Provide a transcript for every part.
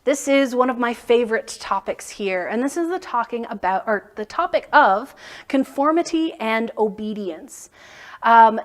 This is one of my favorite topics here, and this is the topic of conformity and obedience.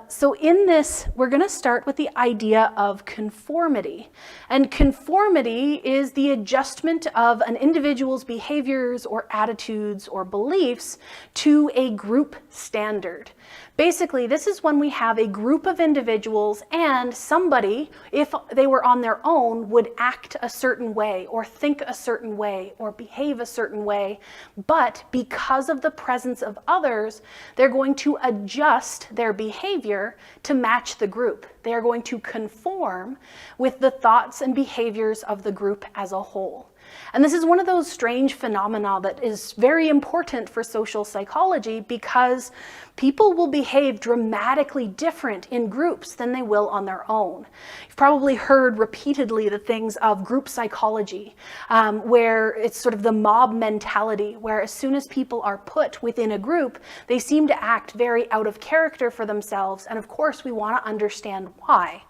So in this, we're going to start with the idea of conformity. And conformity is the adjustment of an individual's behaviors or attitudes or beliefs to a group standard. Basically, this is when we have a group of individuals and somebody, if they were on their own, would act a certain way or think a certain way or behave a certain way. But because of the presence of others, they're going to adjust their behavior to match the group. They are going to conform with the thoughts and behaviors of the group as a whole. And this is one of those strange phenomena that is very important for social psychology because people will behave dramatically different in groups than they will on their own. You've probably heard repeatedly the things of group psychology, where it's sort of the mob mentality, where as soon as people are put within a group, they seem to act very out of character for themselves. And of course, we want to understand why.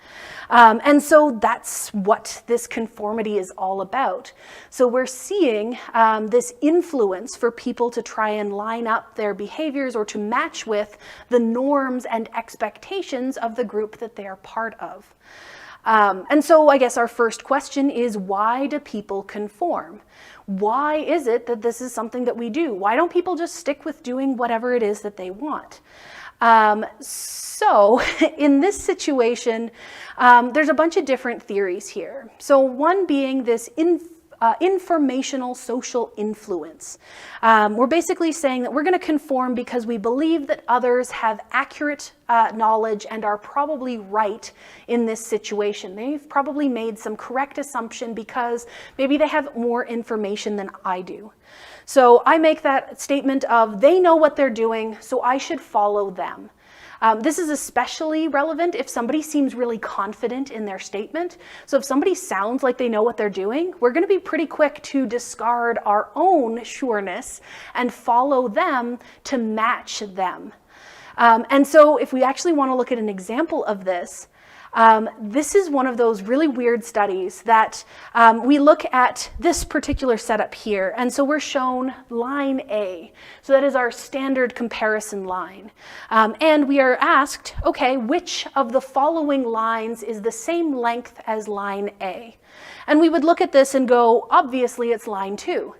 And so that's what this conformity is all about. So we're seeing this influence for people to try and line up their behaviors or to match with the norms and expectations of the group that they are part of. And so I guess our first question is, why do people conform? Why is it that this is something that we do? Why don't people just stick with doing whatever it is that they want? So in this situation, there's a bunch of different theories here. So one being this informational social influence. We're basically saying that we're going to conform because we believe that others have accurate knowledge and are probably right in this situation. They've probably made some correct assumption because maybe they have more information than I do. So I make that statement of they know what they're doing, so I should follow them. This is especially relevant if somebody seems really confident in their statement. So if somebody sounds like they know what they're doing, we're going to be pretty quick to discard our own sureness and follow them to match them. And so if we actually want to look at an example of this, this is one of those really weird studies that we look at this particular setup here. And so we're shown line A. So that is our standard comparison line. And we are asked, okay, which of the following lines is the same length as line A? And we would look at this and go, obviously it's line 2.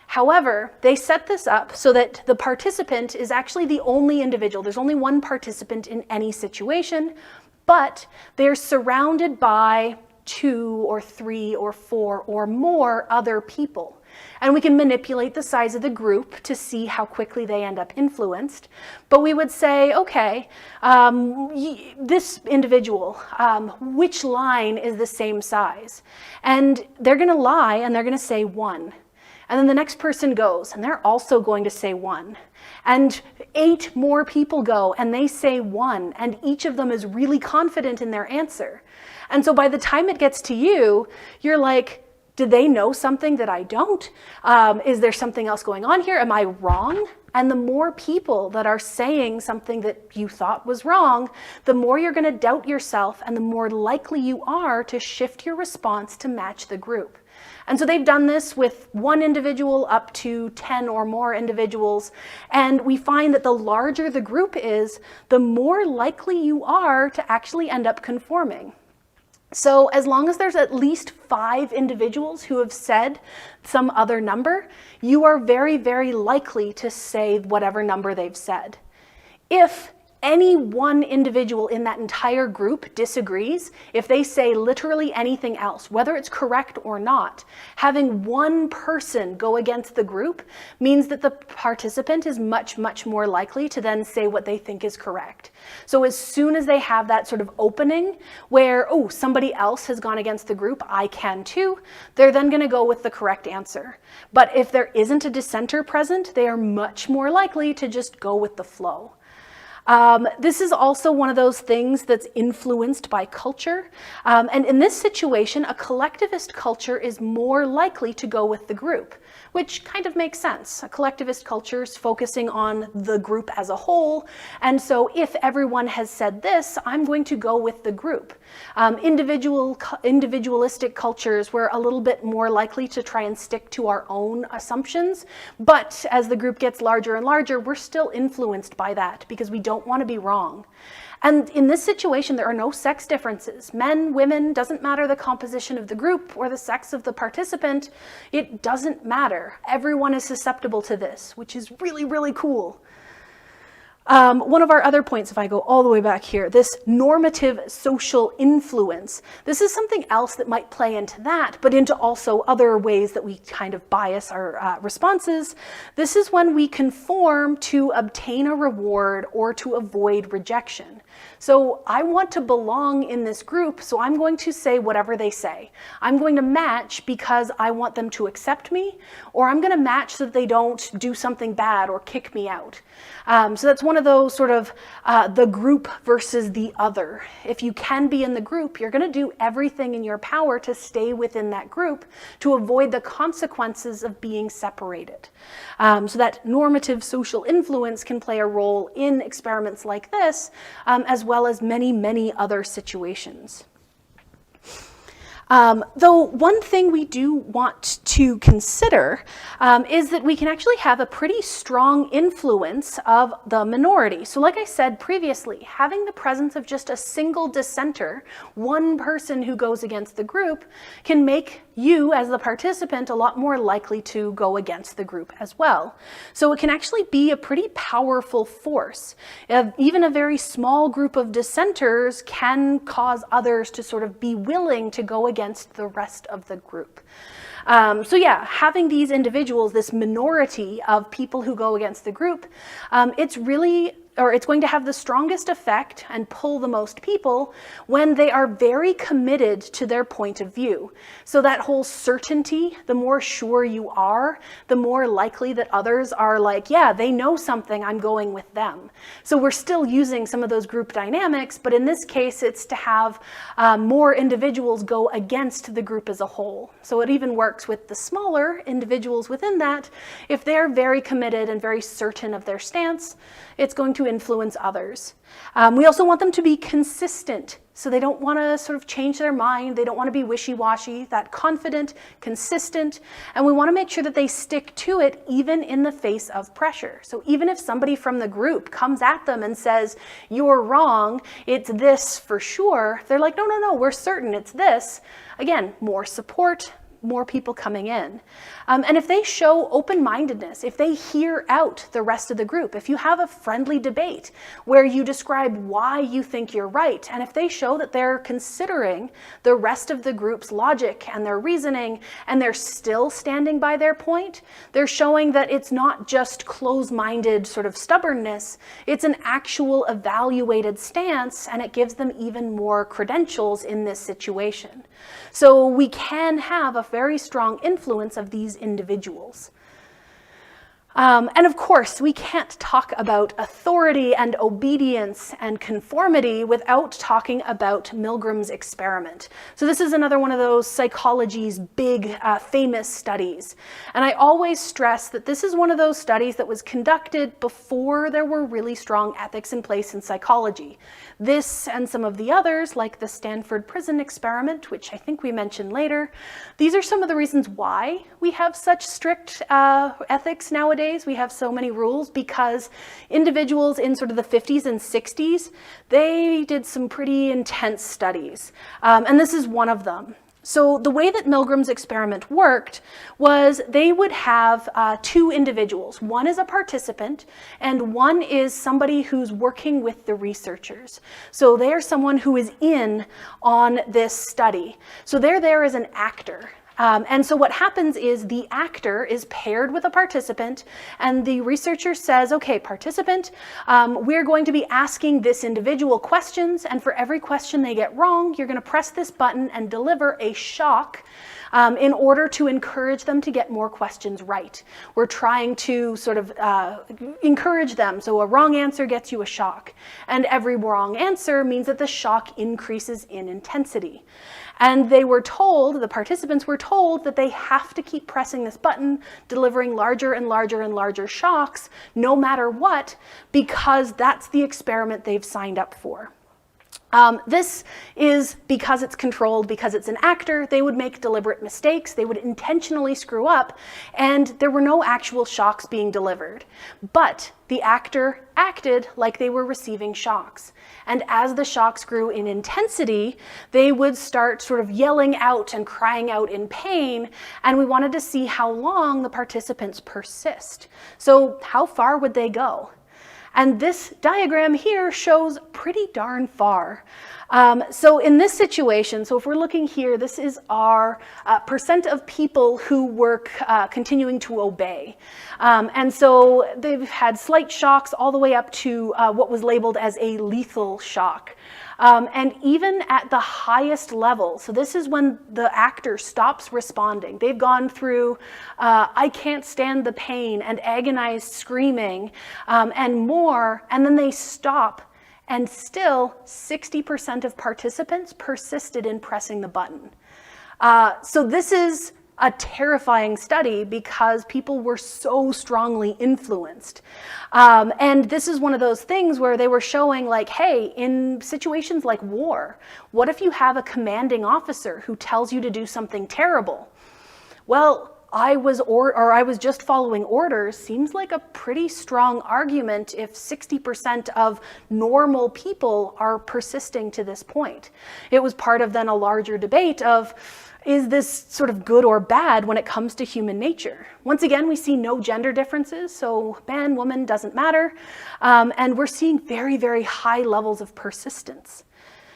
However, they set this up so that the participant is actually the only individual. There's only one participant in any situation, but they're surrounded by 2 or 3 or 4 or more other people. And we can manipulate the size of the group to see how quickly they end up influenced. But we would say, okay, this individual, which line is the same size? And they're going to lie and they're going to say 1. And then the next person goes and they're also going to say 1. And 8 more people go and they say 1, and each of them is really confident in their answer. And so by the time it gets to you, you're like, did they know something that I don't? Is there something else going on here? Am I wrong? And the more people that are saying something that you thought was wrong, the more you're going to doubt yourself and the more likely you are to shift your response to match the group. And so they've done this with 1 individual up to 10 or more individuals. And we find that the larger the group is, the more likely you are to actually end up conforming. So as long as there's at least 5 individuals who have said some other number, you are very, very likely to say whatever number they've said. If any one individual in that entire group disagrees, if they say literally anything else, whether it's correct or not, having one person go against the group means that the participant is much, much more likely to then say what they think is correct. So as soon as they have that sort of opening where, oh, somebody else has gone against the group, I can too, they're then going to go with the correct answer. But if there isn't a dissenter present, they are much more likely to just go with the flow. This is also one of those things that's influenced by culture. And in this situation, a collectivist culture is more likely to go with the group, which kind of makes sense. A collectivist culture is focusing on the group as a whole. And so if everyone has said this, I'm going to go with the group. Individualistic cultures, we're a little bit more likely to try and stick to our own assumptions. But as the group gets larger and larger, we're still influenced by that because we don't want to be wrong. And in this situation, there are no sex differences. Men, women, doesn't matter the composition of the group or the sex of the participant. It doesn't matter. Everyone is susceptible to this, which is really, really cool. One of our other points, if I go all the way back here, this normative social influence. This is something else that might play into that, but into also other ways that we kind of bias our responses. This is when we conform to obtain a reward or to avoid rejection. So I want to belong in this group, so I'm going to say whatever they say. I'm going to match because I want them to accept me, or I'm going to match so that they don't do something bad or kick me out. So that's one of those sort of the group versus the other. If you can be in the group, you're going to do everything in your power to stay within that group to avoid the consequences of being separated. So that normative social influence can play a role in experiments like this, as well as many, many other situations. Though one thing we do want to consider is that we can actually have a pretty strong influence of the minority. So like I said previously, having the presence of just a single dissenter, one person who goes against the group, can make you as the participant a lot more likely to go against the group as well. So it can actually be a pretty powerful force. Even a very small group of dissenters can cause others to sort of be willing to go against the rest of the group. So yeah, having these individuals, this minority of people who go against the group, it's going to have the strongest effect and pull the most people when they are very committed to their point of view. So that whole certainty, the more sure you are, the more likely that others are like, yeah, they know something, I'm going with them. So we're still using some of those group dynamics, but in this case, it's to have more individuals go against the group as a whole. So it even works with the smaller individuals within that. If they're very committed and very certain of their stance, it's going to influence others. We also want them to be consistent. So they don't want to sort of change their mind. They don't want to be wishy-washy, that confident, consistent. And we want to make sure that they stick to it even in the face of pressure. So even if somebody from the group comes at them and says, you're wrong, it's this for sure, they're like, no, we're certain it's this. Again, more support, more people coming in. And if they show open-mindedness, if they hear out the rest of the group, if you have a friendly debate where you describe why you think you're right, and if they show that they're considering the rest of the group's logic and their reasoning, and they're still standing by their point, they're showing that it's not just close-minded sort of stubbornness, it's an actual evaluated stance, and it gives them even more credentials in this situation. So we can have a very strong influence of these individuals. And of course, we can't talk about authority and obedience and conformity without talking about Milgram's experiment. So this is another one of those psychology's big famous studies. And I always stress that this is one of those studies that was conducted before there were really strong ethics in place in psychology. This and some of the others, like the Stanford prison experiment, which I think we mentioned later, these are some of the reasons why we have such strict ethics nowadays. We have so many rules because individuals in sort of the 50s and 60s, they did some pretty intense studies. And this is one of them. So the way that Milgram's experiment worked was they would have two individuals. One is a participant and one is somebody who's working with the researchers. So they are someone who is in on this study. So they're there as an actor. And so what happens is the actor is paired with a participant and the researcher says, okay, participant, we're going to be asking this individual questions, and for every question they get wrong, you're going to press this button and deliver a shock in order to encourage them to get more questions right. We're trying to sort of encourage them. So a wrong answer gets you a shock. And every wrong answer means that the shock increases in intensity. And they were told, the participants were told, that they have to keep pressing this button, delivering larger and larger and larger shocks, no matter what, because that's the experiment they've signed up for. This is because it's controlled, because it's an actor, they would make deliberate mistakes, they would intentionally screw up, and there were no actual shocks being delivered. But the actor acted like they were receiving shocks. And as the shocks grew in intensity, they would start sort of yelling out and crying out in pain, and we wanted to see how long the participants persist. So how far would they go? And this diagram here shows pretty darn far. So in this situation, so if we're looking here, this is our percent of people who were continuing to obey. And so they've had slight shocks all the way up to what was labeled as a lethal shock. And even at the highest level, so this is when the actor stops responding. They've gone through I can't stand the pain and agonized screaming and more, and then they stop, and still 60% of participants persisted in pressing the button. So this is a terrifying study because people were so strongly influenced. And this is one of those things where they were showing like, hey, in situations like war, what if you have a commanding officer who tells you to do something terrible? Well, I was just following orders seems like a pretty strong argument if 60% of normal people are persisting to this point. It was part of then a larger debate of, is this sort of good or bad when it comes to human nature? Once again, we see no gender differences, so man, woman doesn't matter. And we're seeing very, very high levels of persistence.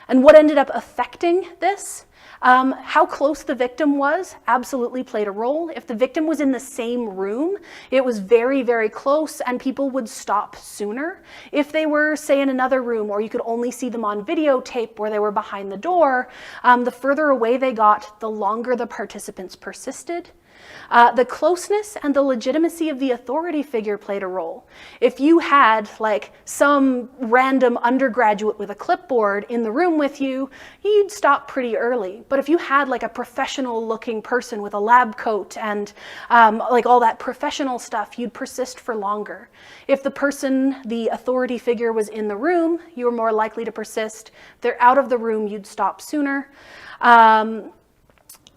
And what ended up affecting this? How close the victim was absolutely played a role. If the victim was in the same room, it was very, very close and people would stop sooner. If they were, say, in another room or you could only see them on videotape where they were behind the door, the further away they got, the longer the participants persisted. The closeness and the legitimacy of the authority figure played a role. If you had like some random undergraduate with a clipboard in the room with you, you'd stop pretty early. But if you had like a professional looking person with a lab coat and like all that professional stuff, you'd persist for longer. If the person, the authority figure was in the room, you were more likely to persist. If they're out of the room, you'd stop sooner.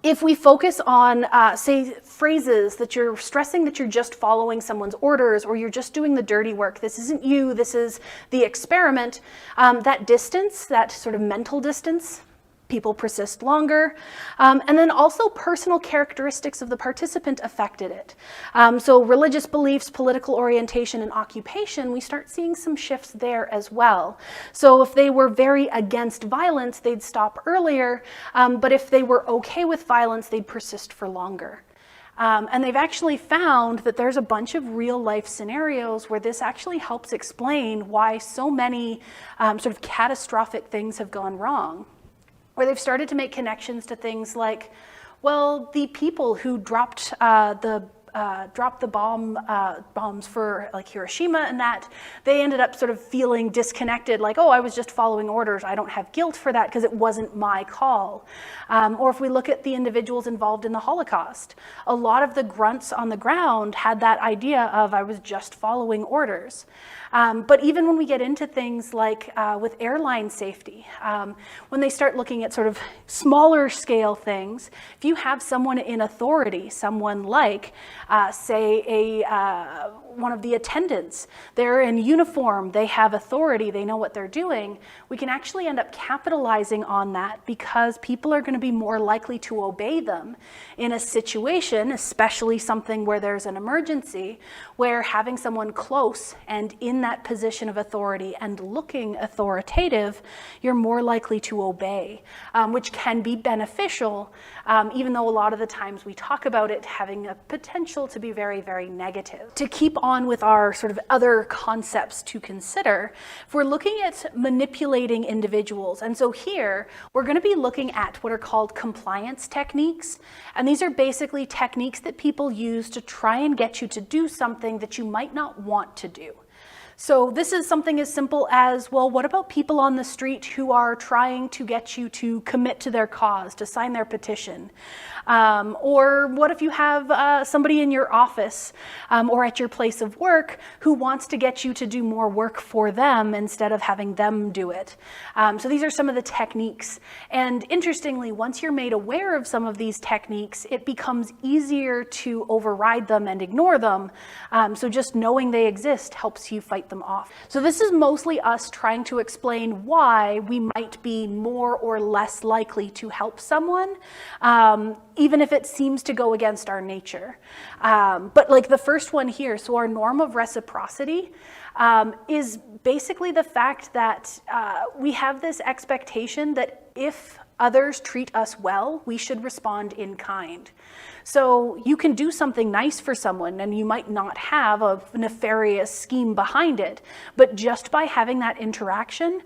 If we focus on, say, phrases that you're stressing that you're just following someone's orders or you're just doing the dirty work, this isn't you, this is the experiment, that distance, that sort of mental distance, people persist longer. And then also personal characteristics of the participant affected it. So religious beliefs, political orientation, and occupation, we start seeing some shifts there as well. So if they were very against violence, they'd stop earlier. But if they were okay with violence, they'd persist for longer. And they've actually found that there's a bunch of real life scenarios where this actually helps explain why so many sort of catastrophic things have gone wrong. Where they've started to make connections to things like, well, the people who dropped the bombs for like Hiroshima and that, they ended up sort of feeling disconnected, like, oh, I was just following orders. I don't have guilt for that because it wasn't my call. Or if we look at the individuals involved in the Holocaust, a lot of the grunts on the ground had that idea of I was just following orders. But even when we get into things like with airline safety, when they start looking at sort of smaller scale things, if you have someone in authority, someone like, say, one of the attendants, they're in uniform, they have authority, they know what they're doing, we can actually end up capitalizing on that because people are going to be more likely to obey them in a situation, especially something where there's an emergency, where having someone close and in that position of authority and looking authoritative, you're more likely to obey, which can be beneficial, even though a lot of the times we talk about it having a potential to be very, very negative. To keep on with our sort of other concepts to consider, if we're looking at manipulating individuals, and so here we're going to be looking at what are called compliance techniques, and these are basically techniques that people use to try and get you to do something that you might not want to do. So this is something as simple as, well, what about people on the street who are trying to get you to commit to their cause, to sign their petition? Or what if you have somebody in your office or at your place of work who wants to get you to do more work for them instead of having them do it? So these are some of the techniques. And interestingly, once you're made aware of some of these techniques, it becomes easier to override them and ignore them. So just knowing they exist helps you fight them off. So this is mostly us trying to explain why we might be more or less likely to help someone, even if it seems to go against our nature. But like the first one here, so our norm of reciprocity is basically the fact that we have this expectation that if others treat us well, we should respond in kind. So you can do something nice for someone and you might not have a nefarious scheme behind it, but just by having that interaction,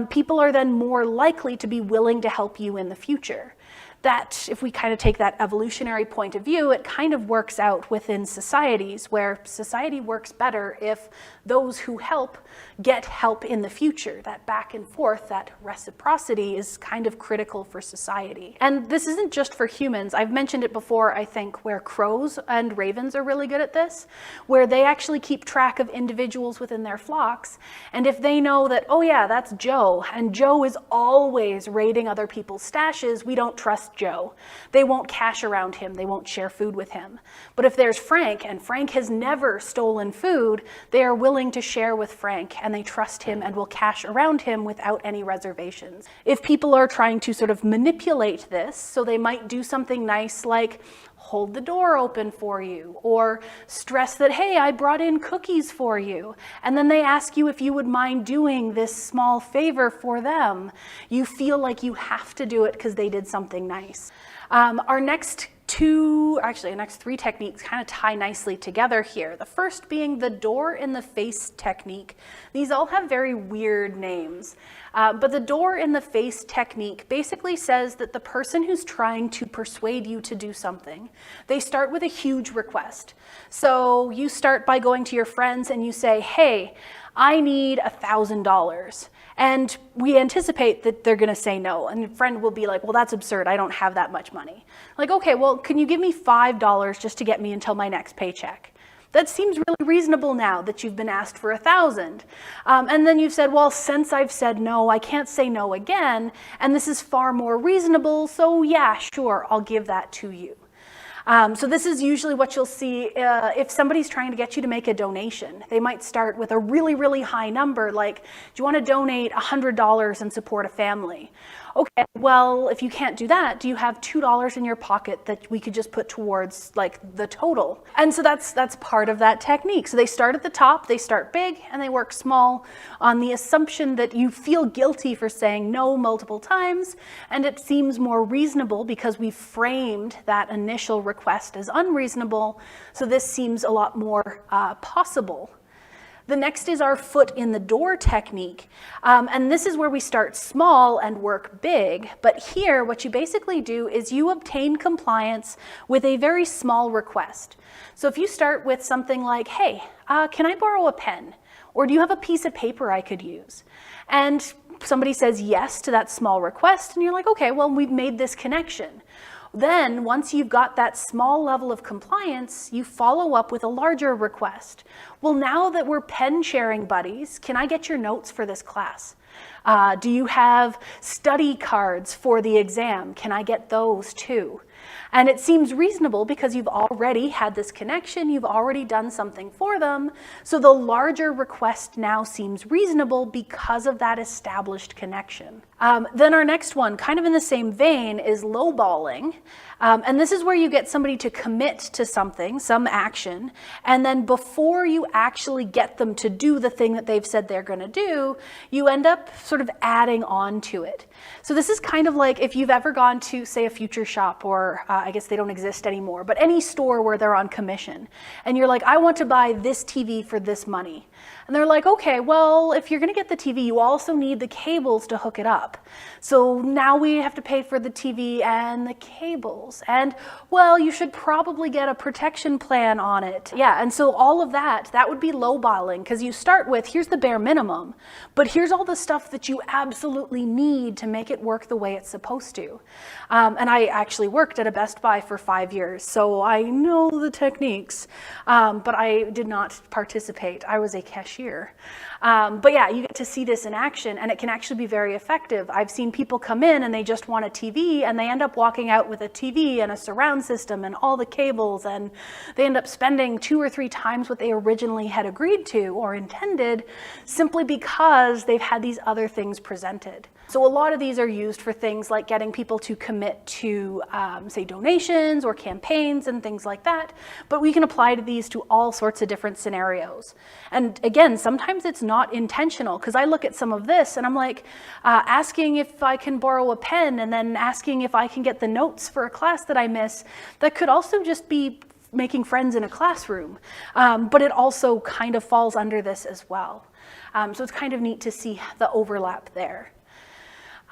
people are then more likely to be willing to help you in the future. That, if we kind of take that evolutionary point of view, it kind of works out within societies where society works better if those who help get help in the future. That back and forth, that reciprocity is kind of critical for society. And this isn't just for humans. I've mentioned it before, I think, where crows and ravens are really good at this, where they actually keep track of individuals within their flocks. And if they know that, oh yeah, that's Joe, and Joe is always raiding other people's stashes, we don't trust Joe. They won't cash around him. They won't share food with him. But if there's Frank, and Frank has never stolen food, they are willing to share with Frank, and they trust him and will cash around him without any reservations. If people are trying to sort of manipulate this, so they might do something nice like hold the door open for you, or stress that, hey, I brought in cookies for you, and then they ask you if you would mind doing this small favor for them. You feel like you have to do it because they did something nice. Our next three techniques kind of tie nicely together here. The first being the door in the face technique. These all have very weird names, but the door in the face technique basically says that the person who's trying to persuade you to do something, they start with a huge request. So you start by going to your friends and you say, hey, I need $1,000. And we anticipate that they're gonna say no. And your friend will be like, well, that's absurd. I don't have that much money. Like, okay, well, can you give me $5 just to get me until my next paycheck? That seems really reasonable now that you've been asked for $1,000. And then you've said, well, since I've said no, I can't say no again. And this is far more reasonable. So yeah, sure, I'll give that to you. So this is usually what you'll see if somebody's trying to get you to make a donation. They might start with a really, really high number, like, do you want to donate $100 and support a family? Okay, well, if you can't do that, do you have $2 in your pocket that we could just put towards like the total? And so that's part of that technique. So they start at the top, they start big, and they work small on the assumption that you feel guilty for saying no multiple times, and it seems more reasonable because we've framed that initial request as unreasonable, so this seems a lot more possible. The next is our foot in the door technique. And this is where we start small and work big. But here, what you basically do is you obtain compliance with a very small request. So if you start with something like, hey, can I borrow a pen? Or do you have a piece of paper I could use? And somebody says yes to that small request, and you're like, okay, well, we've made this connection. Then, once you've got that small level of compliance, you follow up with a larger request. Well, now that we're pen sharing buddies, can I get your notes for this class? Do you have study cards for the exam? Can I get those too? And it seems reasonable because you've already had this connection, you've already done something for them, so the larger request now seems reasonable because of that established connection. Then our next one, kind of in the same vein, is lowballing. And this is where you get somebody to commit to something, some action, and then before you actually get them to do the thing that they've said they're going to do, you end up sort of adding on to it. So this is kind of like if you've ever gone to, say, a Future Shop, or I guess they don't exist anymore, but any store where they're on commission, and you're like, I want to buy this TV for this money. And they're like, okay, well, if you're going to get the TV, you also need the cables to hook it up. So now we have to pay for the TV and the cables. And, well, you should probably get a protection plan on it. Yeah, and so all of that would be lowballing, because you start with, here's the bare minimum, but here's all the stuff that you absolutely need to make it work the way it's supposed to. And I actually worked at a Best Buy for 5 years, so I know the techniques, but I did not participate. I was a cashier. But yeah, you get to see this in action, and it can actually be very effective. I've seen people come in and they just want a TV, and they end up walking out with a TV and a surround system and all the cables, and they end up spending 2 or 3 times what they originally had agreed to or intended, simply because they've had these other things presented. So a lot of these are used for things like getting people to commit to, say, donations or campaigns and things like that, but we can apply to these to all sorts of different scenarios. And again, sometimes it's not intentional, because I look at some of this and I'm like, asking if I can borrow a pen, and then asking if I can get the notes for a class that I miss. That could also just be making friends in a classroom, but it also kind of falls under this as well. So it's kind of neat to see the overlap there.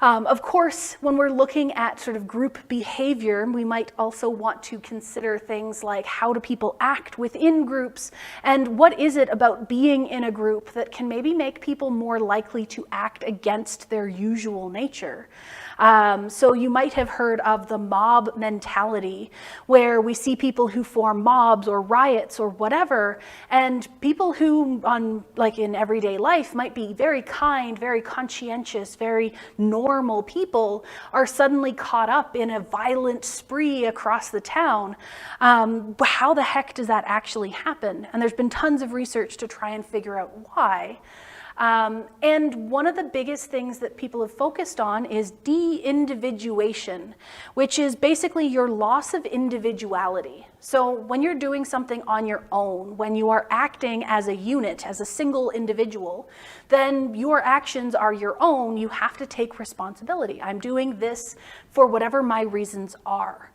Of course, when we're looking at sort of group behavior, we might also want to consider things like, how do people act within groups, and what is it about being in a group that can maybe make people more likely to act against their usual nature. So you might have heard of the mob mentality, where we see people who form mobs or riots or whatever, and people who in everyday life might be very kind, very conscientious, very normal people, are suddenly caught up in a violent spree across the town. How the heck does that actually happen? And there's been tons of research to try and figure out why. And one of the biggest things that people have focused on is de-individuation, which is basically your loss of individuality. So when you're doing something on your own, when you are acting as a unit, as a single individual, then your actions are your own. You have to take responsibility. I'm doing this for whatever my reasons are.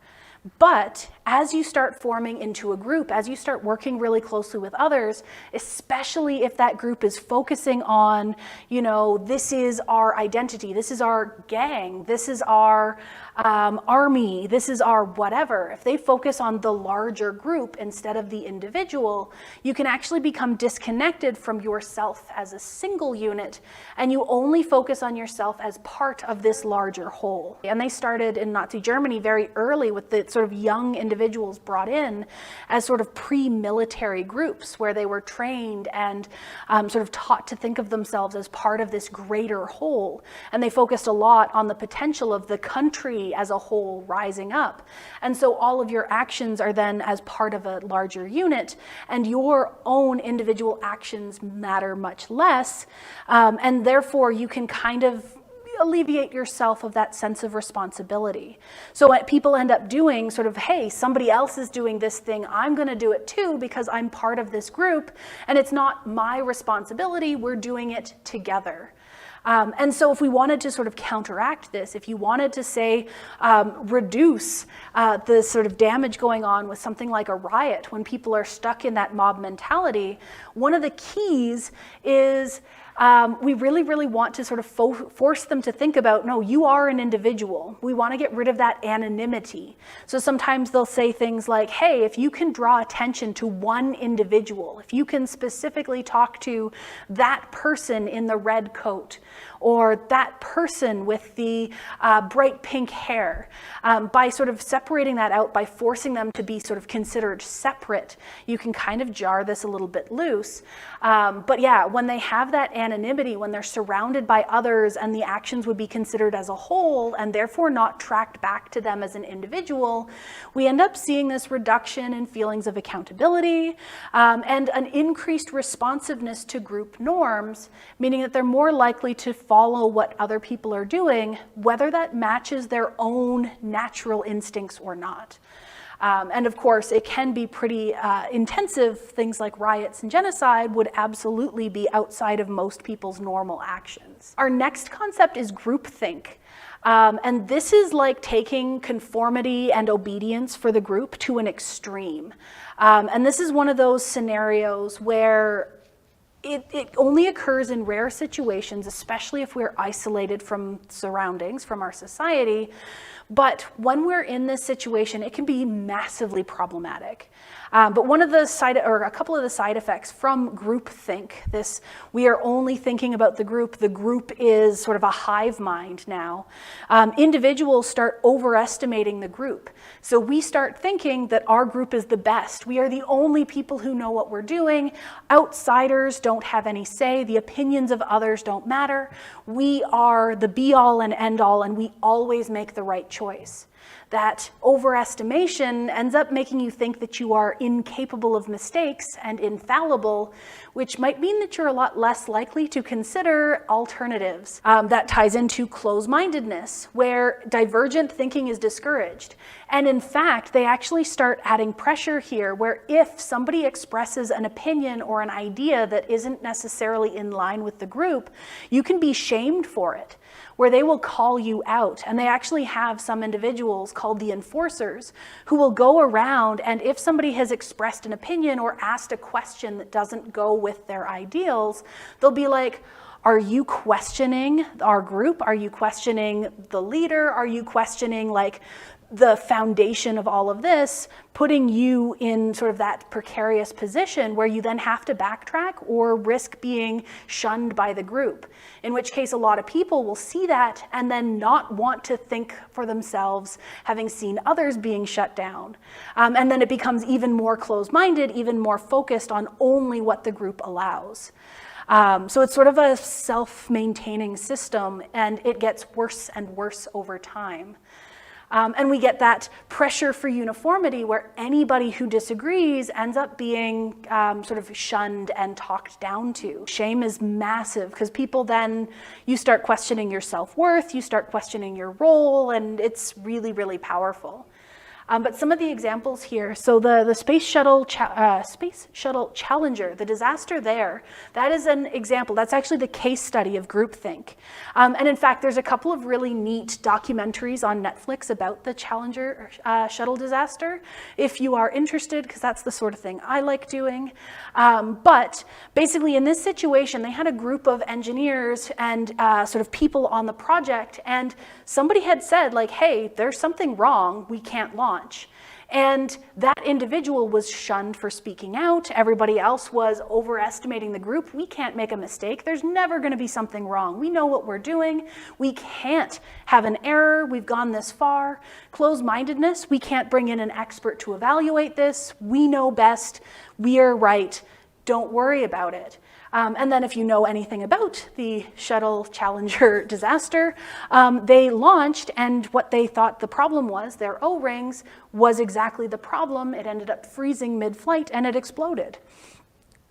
But as you start forming into a group, as you start working really closely with others, especially if that group is focusing on, this is our identity, this is our gang, this is our army, this is our whatever. If they focus on the larger group instead of the individual, you can actually become disconnected from yourself as a single unit, and you only focus on yourself as part of this larger whole. And they started in Nazi Germany very early with the sort of young individuals brought in as sort of pre-military groups, where they were trained and sort of taught to think of themselves as part of this greater whole. And they focused a lot on the potential of the country as a whole rising up. And so all of your actions are then as part of a larger unit, and your own individual actions matter much less. And therefore you can kind of alleviate yourself of that sense of responsibility. So what people end up doing, sort of, hey, somebody else is doing this thing, I'm going to do it too because I'm part of this group, and it's not my responsibility, we're doing it together. And so if we wanted to sort of counteract this, if you wanted to say, reduce the sort of damage going on with something like a riot when people are stuck in that mob mentality, one of the keys is we really, really want to sort of force them to think about, no, you are an individual. We want to get rid of that anonymity. So sometimes they'll say things like, hey, if you can draw attention to one individual, if you can specifically talk to that person in the red coat, or that person with the bright pink hair, by sort of separating that out, by forcing them to be sort of considered separate, you can kind of jar this a little bit loose. But yeah, when they have that anonymity, when they're surrounded by others and the actions would be considered as a whole and therefore not tracked back to them as an individual, we end up seeing this reduction in feelings of accountability and an increased responsiveness to group norms, meaning that they're more likely to follow what other people are doing, whether that matches their own natural instincts or not. And of course, it can be pretty intensive. Things like riots and genocide would absolutely be outside of most people's normal actions. Our next concept is groupthink. And this is like taking conformity and obedience for the group to an extreme. And this is one of those scenarios where it only occurs in rare situations, especially if we're isolated from surroundings, from our society. But when we're in this situation, it can be massively problematic. But one of the a couple of the side effects from groupthink, this we are only thinking about the group is sort of a hive mind now. Individuals start overestimating the group. So we start thinking that our group is the best. We are the only people who know what we're doing. Outsiders don't have any say. The opinions of others don't matter. We are the be-all and end-all, and we always make the right choice. That overestimation ends up making you think that you are incapable of mistakes and infallible, which might mean that you're a lot less likely to consider alternatives. That ties into closed-mindedness, where divergent thinking is discouraged. And in fact, they actually start adding pressure here, where if somebody expresses an opinion or an idea that isn't necessarily in line with the group, you can be shamed for it, where they will call you out. And they actually have some individuals called the enforcers who will go around, and if somebody has expressed an opinion or asked a question that doesn't go with their ideals, they'll be like, are you questioning our group? Are you questioning the leader? Are you questioning like the foundation of all of this, putting you in sort of that precarious position where you then have to backtrack or risk being shunned by the group, in which case a lot of people will see that and then not want to think for themselves, having seen others being shut down. And then it becomes even more closed-minded, even more focused on only what the group allows. So it's sort of a self-maintaining system, and it gets worse and worse over time. And we get that pressure for uniformity where anybody who disagrees ends up being sort of shunned and talked down to. Shame is massive because people then, you start questioning your self-worth, you start questioning your role, and it's really, really powerful. But some of the examples here, so the Space Shuttle Challenger, the disaster there, that is an example. That's actually the case study of groupthink. And in fact, there's a couple of really neat documentaries on Netflix about the Challenger shuttle disaster, if you are interested, because that's the sort of thing I like doing. But basically in this situation, they had a group of engineers and sort of people on the project, and somebody had said like, hey, there's something wrong, we can't launch. And that individual was shunned for speaking out. Everybody else was overestimating the group. We can't make a mistake. There's never going to be something wrong. We know what we're doing. We can't have an error. We've gone this far. Closed-mindedness, we can't bring in an expert to evaluate this. We know best. We are right. Don't worry about it. And then if you know anything about the Shuttle Challenger disaster, they launched, and what they thought the problem was, their O-rings, was exactly the problem. It ended up freezing mid-flight and it exploded.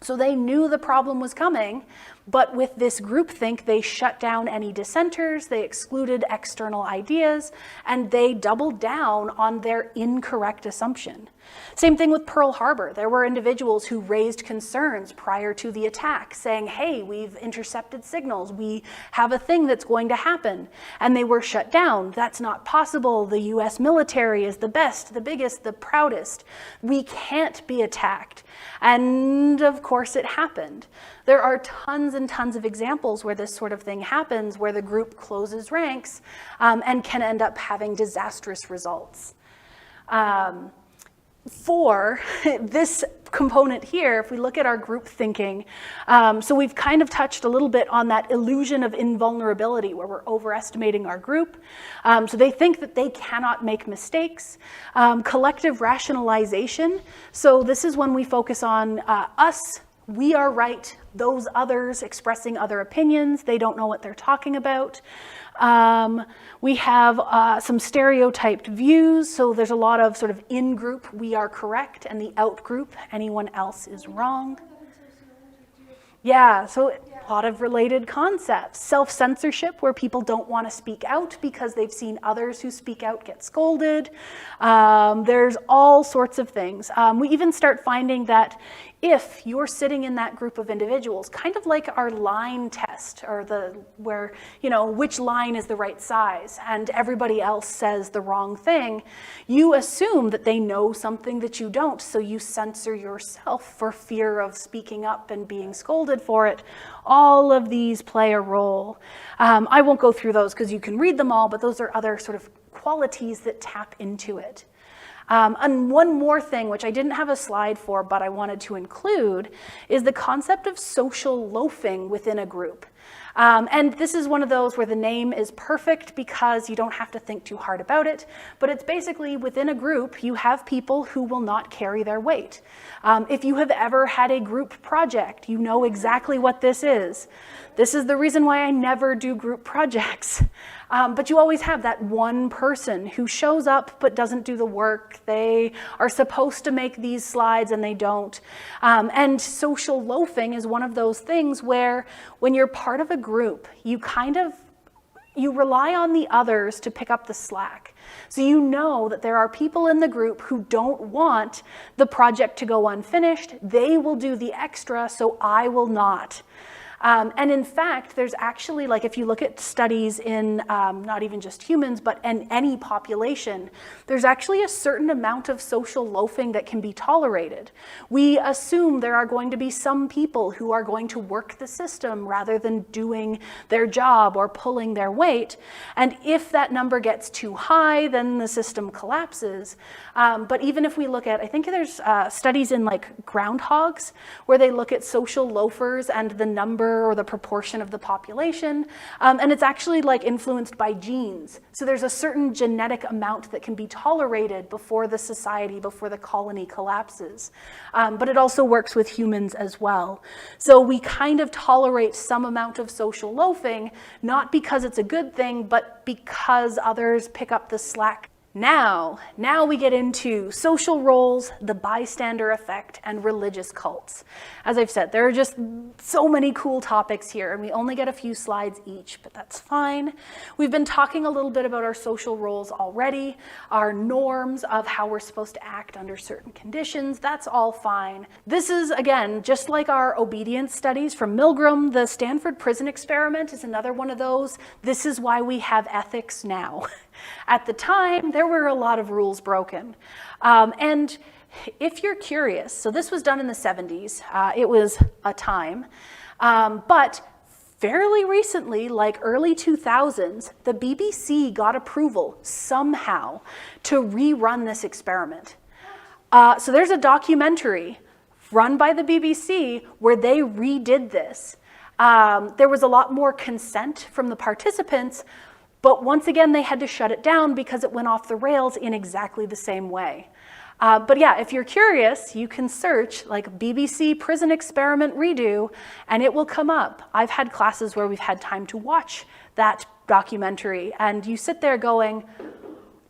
So they knew the problem was coming, but with this groupthink, they shut down any dissenters, they excluded external ideas, and they doubled down on their incorrect assumption. Same thing with Pearl Harbor. There were individuals who raised concerns prior to the attack, saying, hey, we've intercepted signals, we have a thing that's going to happen, and they were shut down. That's not possible. The US military is the best, the biggest, the proudest. We can't be attacked. And of course it happened. There are tons and tons of examples where this sort of thing happens, where the group closes ranks and can end up having disastrous results. For this component here, if we look at our group thinking, so we've kind of touched a little bit on that illusion of invulnerability where we're overestimating our group. So they think that they cannot make mistakes. Collective rationalization. So this is when we focus on us. We are right, those others expressing other opinions, they don't know what they're talking about. We have some stereotyped views, so there's a lot of sort of in-group, we are correct, and the out-group, anyone else is wrong. Yeah, so a lot of related concepts. Self-censorship, where people don't want to speak out because they've seen others who speak out get scolded. There's all sorts of things. We even start finding that if you're sitting in that group of individuals, kind of like our line test, or where, which line is the right size, and everybody else says the wrong thing, you assume that they know something that you don't, so you censor yourself for fear of speaking up and being scolded for it. All of these play a role. I won't go through those because you can read them all, but those are other sort of qualities that tap into it. And one more thing, which I didn't have a slide for, but I wanted to include, is the concept of social loafing within a group. And this is one of those where the name is perfect because you don't have to think too hard about it, but it's basically within a group, you have people who will not carry their weight. If you have ever had a group project, you know exactly what this is. This is the reason why I never do group projects. But you always have that one person who shows up but doesn't do the work. They are supposed to make these slides and they don't. And social loafing is one of those things where when you're part of a group, you rely on the others to pick up the slack. So you know that there are people in the group who don't want the project to go unfinished. They will do the extra, so I will not. And in fact, there's actually, like if you look at studies in not even just humans, but in any population, there's actually a certain amount of social loafing that can be tolerated. We assume there are going to be some people who are going to work the system rather than doing their job or pulling their weight. And if that number gets too high, then the system collapses. But even if we look at, I think there's studies in like groundhogs where they look at social loafers and the number or the proportion of the population, and it's actually like influenced by genes. So there's a certain genetic amount that can be tolerated before the colony collapses. But it also works with humans as well. So we kind of tolerate some amount of social loafing, not because it's a good thing, but because others pick up the slack. Now we get into social roles, the bystander effect, and religious cults. As I've said, there are just so many cool topics here, and we only get a few slides each, but that's fine. We've been talking a little bit about our social roles already, our norms of how we're supposed to act under certain conditions. That's all fine. This is, again, just like our obedience studies from Milgram. The Stanford prison experiment is another one of those. This is why we have ethics now. At the time, there were a lot of rules broken. And if you're curious, so this was done in the 70s. It was a time. But fairly recently, like early 2000s, the BBC got approval somehow to rerun this experiment. So there's a documentary run by the BBC where they redid this. There was a lot more consent from the participants, but once again, they had to shut it down because it went off the rails in exactly the same way. But yeah, if you're curious, you can search like BBC prison experiment redo, and it will come up. I've had classes where we've had time to watch that documentary, and you sit there going,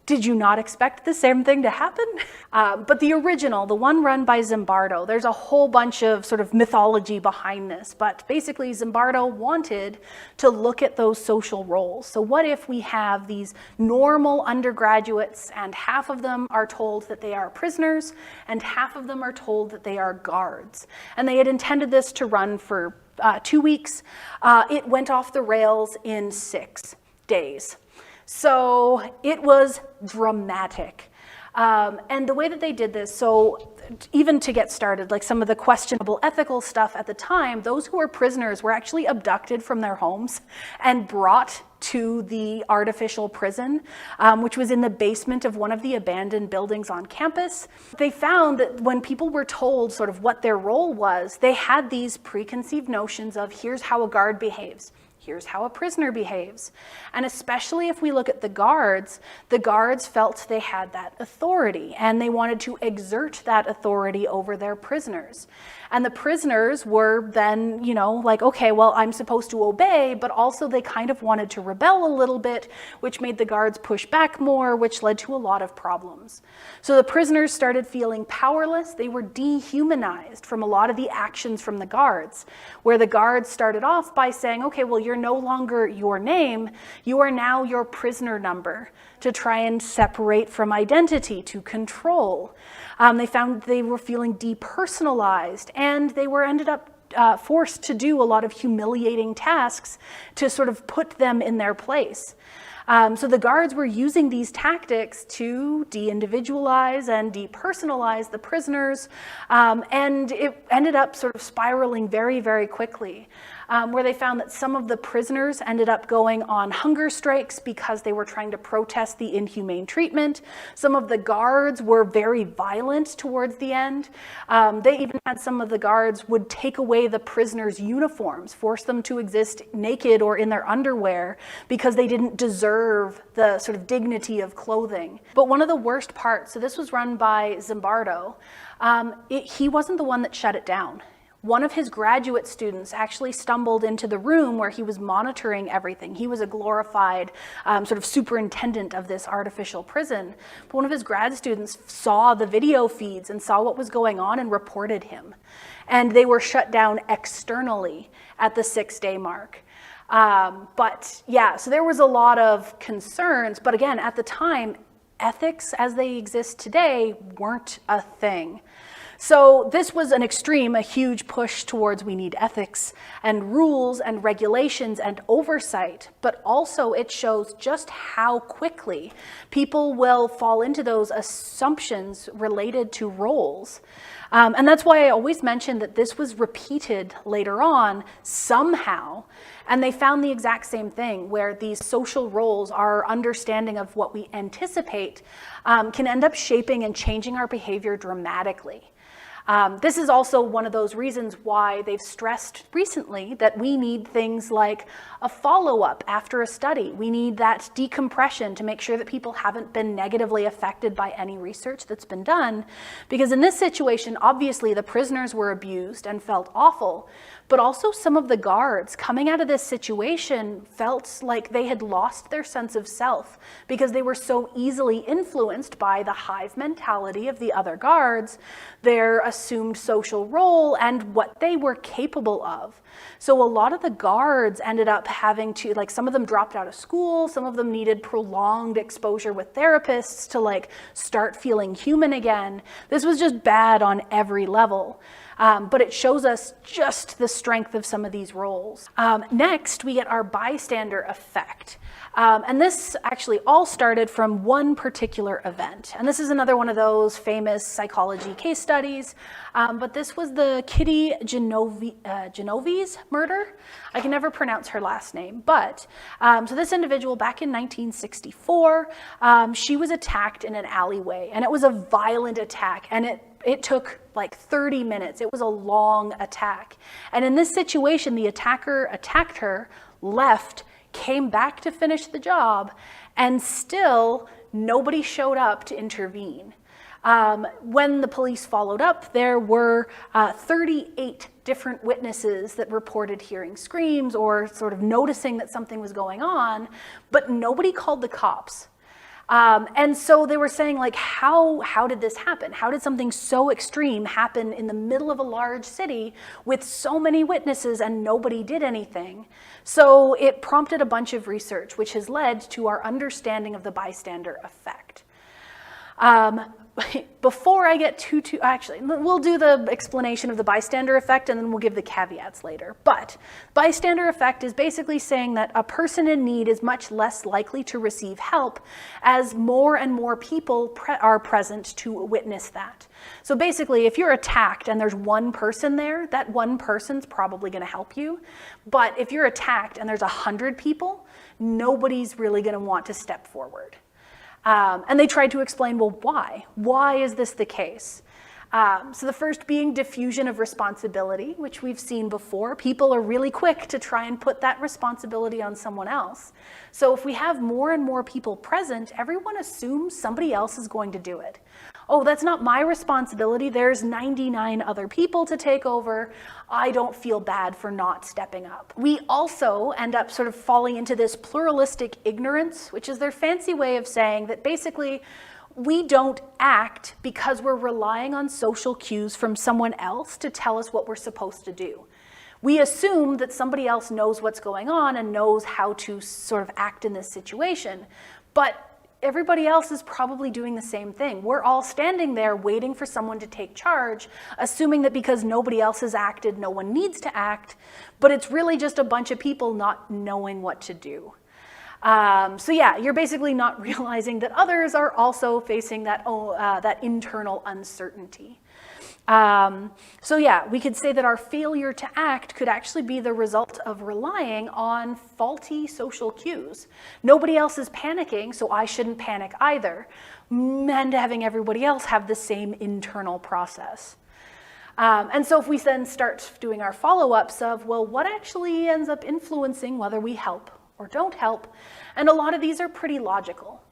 did you not expect the same thing to happen? But the original, the one run by Zimbardo, there's a whole bunch of sort of mythology behind this, but basically Zimbardo wanted to look at those social roles. So what if we have these normal undergraduates and half of them are told that they are prisoners and half of them are told that they are guards? And they had intended this to run for 2 weeks. It went off the rails in 6 days. So it was dramatic. And the way that they did this, so even to get started, like some of the questionable ethical stuff at the time, those who were prisoners were actually abducted from their homes and brought to the artificial prison, which was in the basement of one of the abandoned buildings on campus. They found that when people were told sort of what their role was, they had these preconceived notions of here's how a guard behaves. here's how a prisoner behaves. And especially if we look at the guards felt they had that authority and they wanted to exert that authority over their prisoners. And the prisoners were then, like, okay, well, I'm supposed to obey, but also they kind of wanted to rebel a little bit, which made the guards push back more, which led to a lot of problems. So the prisoners started feeling powerless. They were dehumanized from a lot of the actions from the guards, where the guards started off by saying, okay, well, you're no longer your name, you are now your prisoner number, to try and separate from identity, to control. They found they were feeling depersonalized, and they were ended up forced to do a lot of humiliating tasks to sort of put them in their place. So the guards were using these tactics to de-individualize and depersonalize the prisoners, and it ended up sort of spiraling very, very quickly, where they found that some of the prisoners ended up going on hunger strikes because they were trying to protest the inhumane treatment. Some of the guards were very violent towards the end. They even had some of the guards would take away the prisoners' uniforms, force them to exist naked or in their underwear because they didn't deserve the sort of dignity of clothing. But one of the worst parts, so this was run by Zimbardo, he wasn't the one that shut it down. One of his graduate students actually stumbled into the room where he was monitoring everything. He was a glorified sort of superintendent of this artificial prison. But one of his grad students saw the video feeds and saw what was going on and reported him. And they were shut down externally at the 6-day mark. But yeah, so there was a lot of concerns. But again, at the time, ethics as they exist today weren't a thing. So this was an extreme, a huge push towards we need ethics and rules and regulations and oversight, but also it shows just how quickly people will fall into those assumptions related to roles. And that's why I always mention that this was repeated later on somehow, and they found the exact same thing, where these social roles, our understanding of what we anticipate, can end up shaping and changing our behavior dramatically. This is also one of those reasons why they've stressed recently that we need things like a follow-up after a study. We need that decompression to make sure that people haven't been negatively affected by any research that's been done. Because in this situation, obviously the prisoners were abused and felt awful, but also some of the guards coming out of this situation felt like they had lost their sense of self because they were so easily influenced by the hive mentality of the other guards, their assumed social role, and what they were capable of. So a lot of the guards ended up having to, like, some of them dropped out of school, some of them needed prolonged exposure with therapists to like start feeling human again. This was just bad on every level. But it shows us just the strength of some of these roles. Next, we get our bystander effect. And this actually all started from one particular event. And this is another one of those famous psychology case studies. But this was the Kitty Genovese's murder. I can never pronounce her last name. But so this individual back in 1964, she was attacked in an alleyway. And it was a violent attack. And it took like 30 minutes. It was a long attack. And in this situation, the attacker attacked her, left, came back to finish the job, and still nobody showed up to intervene. When the police followed up, there were 38 different witnesses that reported hearing screams or sort of noticing that something was going on, but nobody called the cops. And so they were saying, like, how did this happen? How did something so extreme happen in the middle of a large city with so many witnesses and nobody did anything? So it prompted a bunch of research, which has led to our understanding of the bystander effect. Before I get actually, we'll do the explanation of the bystander effect and then we'll give the caveats later. But bystander effect is basically saying that a person in need is much less likely to receive help as more and more people are present to witness that. So basically, if you're attacked and there's one person there, that one person's probably going to help you. But if you're attacked and there's 100 people, nobody's really going to want to step forward. And they tried to explain, well, why? Why is this the case? So the first being diffusion of responsibility, which we've seen before. People are really quick to try and put that responsibility on someone else. So if we have more and more people present, everyone assumes somebody else is going to do it. Oh, that's not my responsibility. There's 99 other people to take over. I don't feel bad for not stepping up. We also end up sort of falling into this pluralistic ignorance, which is their fancy way of saying that basically we don't act because we're relying on social cues from someone else to tell us what we're supposed to do. We assume that somebody else knows what's going on and knows how to sort of act in this situation, but everybody else is probably doing the same thing. We're all standing there waiting for someone to take charge, assuming that because nobody else has acted, no one needs to act, but it's really just a bunch of people not knowing what to do. So yeah, you're basically not realizing that others are also facing that internal uncertainty. So yeah, we could say that our failure to act could actually be the result of relying on faulty social cues. Nobody else is panicking, so I shouldn't panic either, and having everybody else have the same internal process. And so if we then start doing our follow-ups of, well, what actually ends up influencing whether we help or don't help, and a lot of these are pretty logical.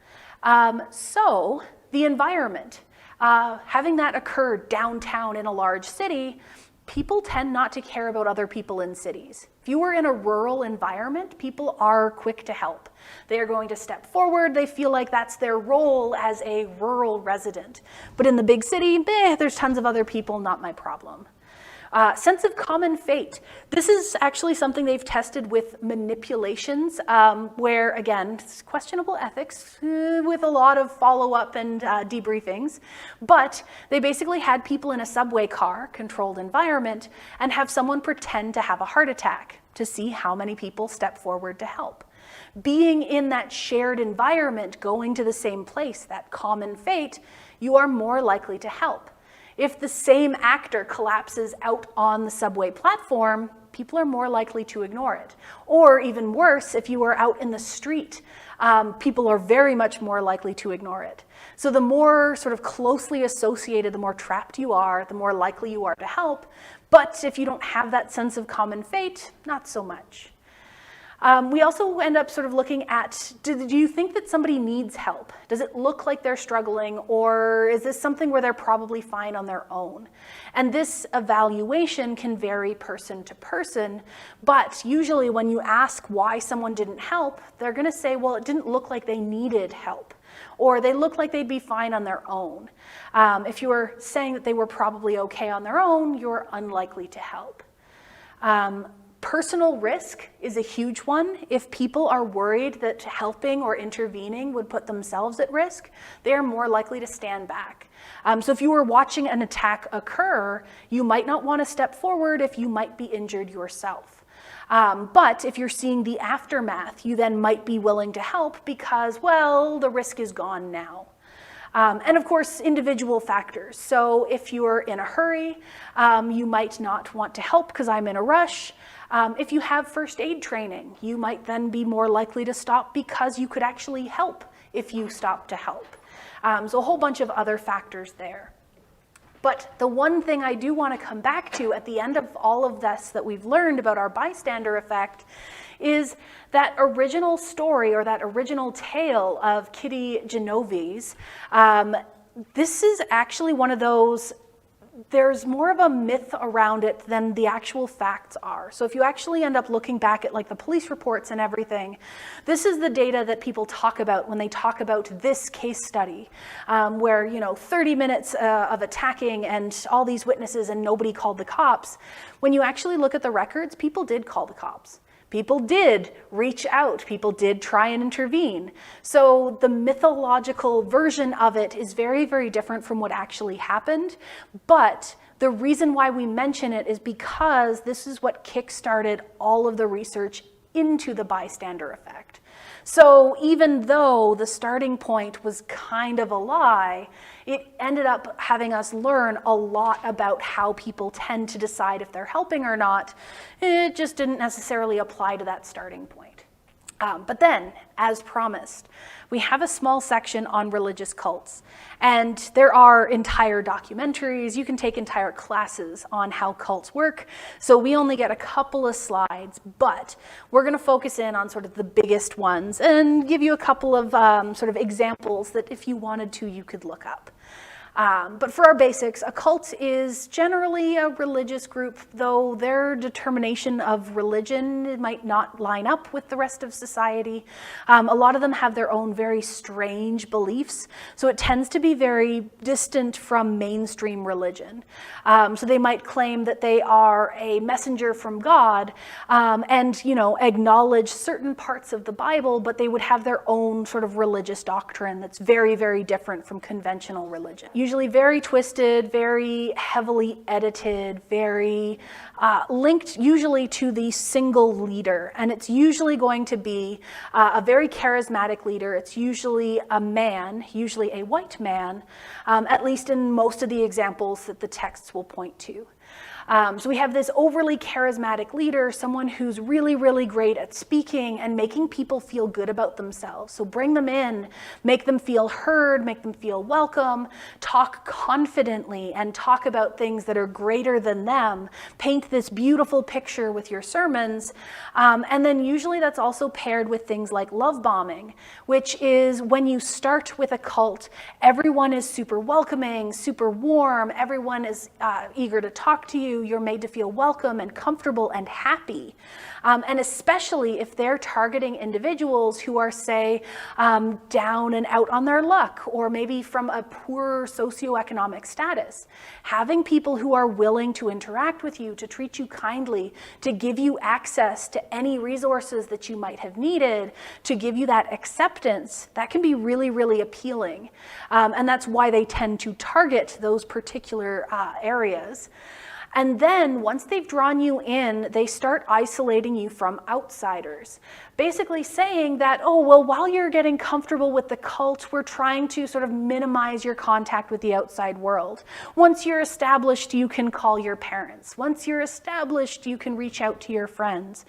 So the environment. Having that occur downtown in a large city, people tend not to care about other people in cities. If you were in a rural environment, people are quick to help. They are going to step forward. They feel like that's their role as a rural resident. But in the big city, there's tons of other people, not my problem. Sense of common fate. This is actually something they've tested with manipulations, where, again, it's questionable ethics with a lot of follow-up and debriefings. But they basically had people in a subway car, controlled environment, and have someone pretend to have a heart attack to see how many people step forward to help. Being in that shared environment, going to the same place, that common fate, you are more likely to help. If the same actor collapses out on the subway platform, people are more likely to ignore it. Or even worse, if you are out in the street, people are very much more likely to ignore it. So the more sort of closely associated, the more trapped you are, the more likely you are to help. But if you don't have that sense of common fate, not so much. We also end up sort of looking at, do you think that somebody needs help? Does it look like they're struggling, or is this something where they're probably fine on their own? And this evaluation can vary person to person, but usually when you ask why someone didn't help, they're gonna say, well, it didn't look like they needed help, or they look like they'd be fine on their own. If you were saying that they were probably okay on their own, you're unlikely to help. Personal risk is a huge one. If people are worried that helping or intervening would put themselves at risk, they are more likely to stand back. So if you were watching an attack occur, you might not want to step forward if you might be injured yourself. But if you're seeing the aftermath, you then might be willing to help because, well, the risk is gone now. And of course, individual factors. So if you're in a hurry, you might not want to help because I'm in a rush. If you have first aid training, you might then be more likely to stop because you could actually help if you stop to help. So a whole bunch of other factors there. But the one thing I do want to come back to at the end of all of this that we've learned about our bystander effect is that original story, or that original tale of Kitty Genovese. This is actually one of those, there's more of a myth around it than the actual facts are. So if you actually end up looking back at like the police reports and everything, this is the data that people talk about when they talk about this case study, where, 30 minutes of attacking and all these witnesses and nobody called the cops. When you actually look at the records, people did call the cops. People did reach out. People did try and intervene. So the mythological version of it is very, very different from what actually happened. But the reason why we mention it is because this is what kickstarted all of the research into the bystander effect. So even though the starting point was kind of a lie, it ended up having us learn a lot about how people tend to decide if they're helping or not. It just didn't necessarily apply to that starting point. But then, as promised, we have a small section on religious cults. And there are entire documentaries, you can take entire classes on how cults work. So we only get a couple of slides, but we're gonna focus in on sort of the biggest ones and give you a couple of sort of examples that if you wanted to, you could look up. But for our basics, a cult is generally a religious group, though their determination of religion might not line up with the rest of society. A lot of them have their own very strange beliefs, so it tends to be very distant from mainstream religion. So they might claim that they are a messenger from God and, you know, acknowledge certain parts of the Bible, but they would have their own sort of religious doctrine that's very, very different from conventional religion. Usually very twisted, very heavily edited, very linked usually to the single leader. And it's usually going to be a very charismatic leader. It's usually a man, usually a white man, at least in most of the examples that the texts will point to. So we have this overly charismatic leader, someone who's really, really great at speaking and making people feel good about themselves. So bring them in, make them feel heard, make them feel welcome, talk confidently and talk about things that are greater than them. Paint this beautiful picture with your sermons. And then usually that's also paired with things like love bombing, which is when you start with a cult, everyone is super welcoming, super warm, everyone is eager to talk to you. You're made to feel welcome and comfortable and happy. And especially if they're targeting individuals who are, say, down and out on their luck, or maybe from a poor socioeconomic status. Having people who are willing to interact with you, to treat you kindly, to give you access to any resources that you might have needed, to give you that acceptance, that can be really, really appealing. And that's why they tend to target those particular areas. And then once they've drawn you in, they start isolating you from outsiders. Basically saying that, oh, well, while you're getting comfortable with the cult, we're trying to sort of minimize your contact with the outside world. Once you're established, you can call your parents. Once you're established, you can reach out to your friends.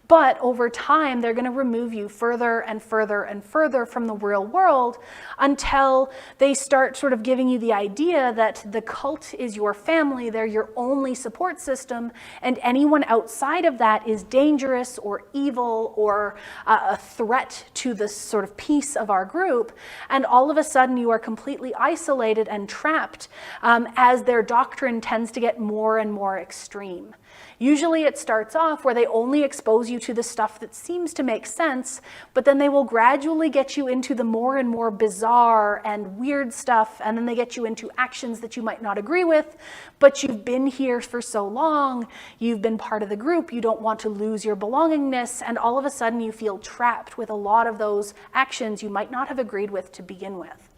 But over time, they're going to remove you further and further and further from the real world until they start sort of giving you the idea that the cult is your family, they're your only support system, and anyone outside of that is dangerous or evil or a threat to the sort of peace of our group. And all of a sudden, you are completely isolated and trapped as their doctrine tends to get more and more extreme. Usually it starts off where they only expose you to the stuff that seems to make sense, but then they will gradually get you into the more and more bizarre and weird stuff, and then they get you into actions that you might not agree with, but you've been here for so long, you've been part of the group, you don't want to lose your belongingness, and all of a sudden you feel trapped with a lot of those actions you might not have agreed with to begin with.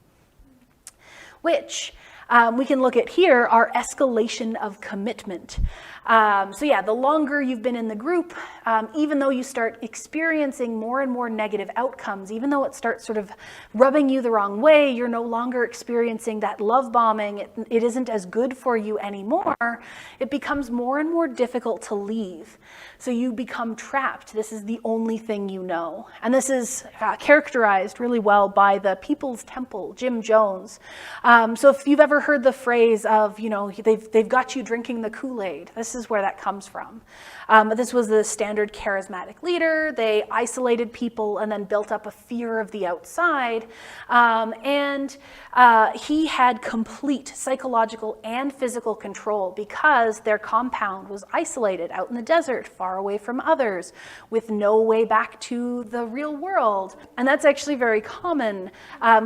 Which we can look at here are escalation of commitment. So yeah, the longer you've been in the group, even though you start experiencing more and more negative outcomes, even though it starts sort of rubbing you the wrong way, you're no longer experiencing that love bombing, it isn't as good for you anymore, it becomes more and more difficult to leave. So you become trapped. This is the only thing you know. And this is characterized really well by the People's Temple, Jim Jones. So if you've ever heard the phrase of, you know, they've got you drinking the Kool-Aid, this is where that comes from. This was the standard charismatic leader. They isolated people and then built up a fear of the outside. He had complete psychological and physical control because their compound was isolated out in the desert, far away from others, with no way back to the real world. And that's actually very common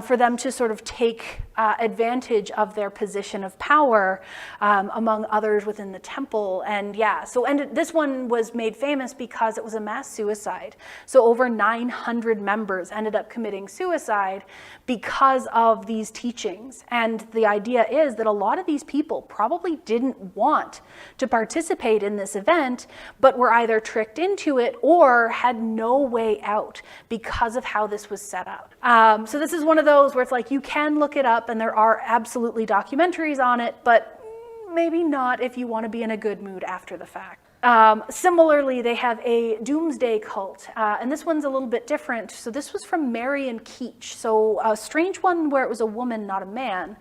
for them to sort of take advantage of their position of power among others within the temple. And yeah, and this one was made famous because it was a mass suicide. So over 900 members ended up committing suicide because of these teachings. And the idea is that a lot of these people probably didn't want to participate in this event, but were either tricked into it or had no way out because of how this was set up. So this is one of those where it's like, you can look it up and there are absolutely documentaries on it, but maybe not if you want to be in a good mood after the fact. Similarly, they have a doomsday cult, and this one's a little bit different. So this was from Marian Keech, so a strange one where it was a woman, not a man.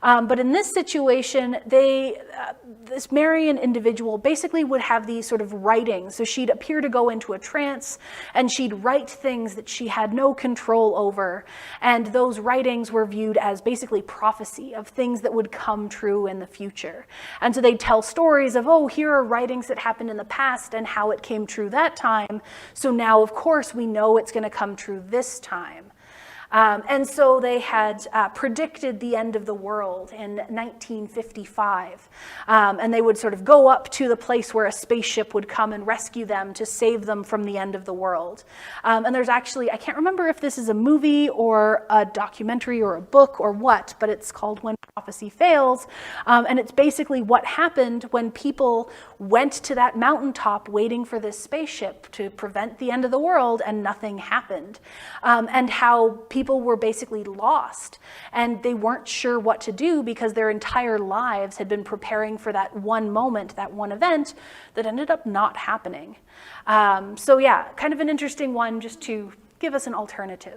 But in this situation, this Marian individual basically would have these sort of writings. So she'd appear to go into a trance, and she'd write things that she had no control over. And those writings were viewed as basically prophecy of things that would come true in the future. And so they'd tell stories of, oh, here are writings that happened in the past and how it came true that time. So now, of course, we know it's going to come true this time. And so they had predicted the end of the world in 1955. And they would sort of go up to the place where a spaceship would come and rescue them to save them from the end of the world. And there's actually, I can't remember if this is a movie or a documentary or a book or what, but it's called When Prophecy Fails. And it's basically what happened when people went to that mountaintop waiting for this spaceship to prevent the end of the world, and nothing happened. And how people were basically lost, and they weren't sure what to do because their entire lives had been preparing for that one moment, that one event that ended up not happening. So yeah, kind of an interesting one just to give us an alternative.